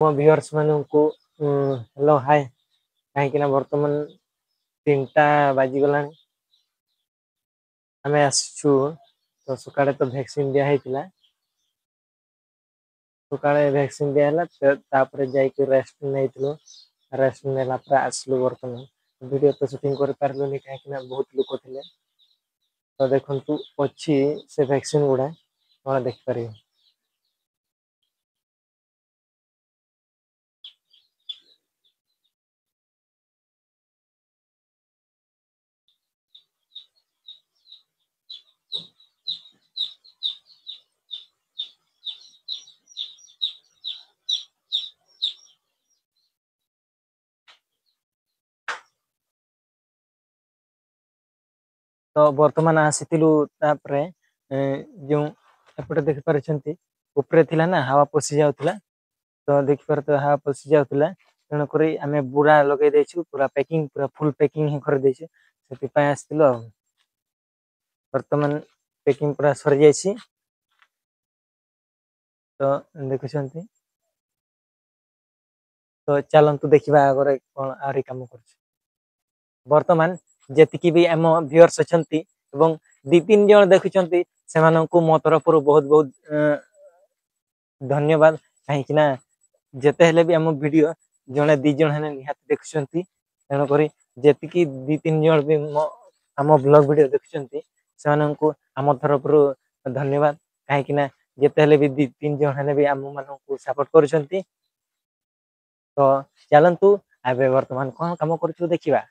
मो व्यूअर्स मानू hello hi कहीं बर्तमान 3टा बाजिगला आम आसु तो सकाଳେ तो वैक्सीन दिया सकाळे वैक्सीन दिया तापर जाइए रेस्ट नहीं रेस्ट नेला आसलु बर्तमान वीडियो तो शूटिंग कर पार्लुनी कहीं बहुत लोक थे तो देखु अच्छी से वैक्सीन गुड़ा आप देखिपारे। तो बर्तमान आसीलु जो एपटे देखिपारे उपरे थिला ना हवा पशि जाउथला तो देखिपारे तो हवा पशि जाउथला तेणुक आम बुरा लगे देछु पूरा पैकिंग पूरा फुल पैकिंग ही कर देछु से आसलु बर्तमान पैकिंग पूरा सरी जाइए तो देखुं तो चलतु देखा आगे कौन आहरी कम कर बर्तमान जी भी आम व्यूअर्स अच्छा दी तीन जन देखुं से मो तरफ बहुत बहुत धन्यवाद कहीं जिते हेले भी आम वीडियो जड़े दीज निहाती देखुं तेणुक जी दी तीन जन भी आम ब्लॉग वीडियो देखुं से आम तरफ धन्यवाद कहीं जिते हेले भी दी तीन जन भी आम मान सपोर्ट कर तो चलतु आबे वर्तमान कौन कम कर देखा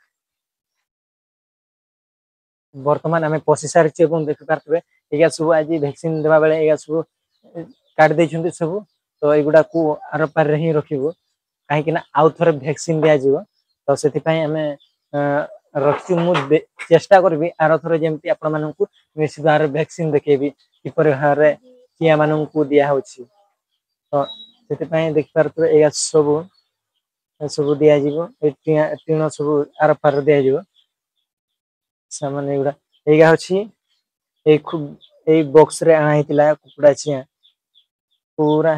बर्तमान आम पशि सारी देखिपे ये सब आज भैक्सीन देवा बेले ये सब काट दे सब तो युवा को आर पार ही रखू कहीं आउ थे भैक्सीन दि तो से रखी मुझे चेष्टा करी आर थर जमी आपण मानक निश्चित भाव भैक्सीन देखेबी किपर भाव में चिया मान दिह तो से देखिपारे ये सब सब दि टीण सब आर पार दि सामान्य गुड़ा एगा अच्छी बॉक्स रे आना कुकुड़ा चिया पूरा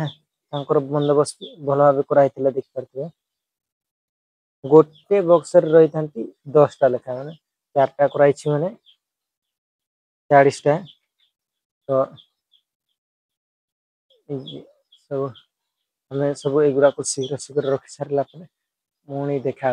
बंदोबस्त भल भाव कराई देखिपारे गोटे बॉक्स रही था 10टा लेखा मैंने 4टा कराई मैंने 40टा तो सब हमें सब युवा को शीघ्र शीघ्र रखी सारा पुणी देखा।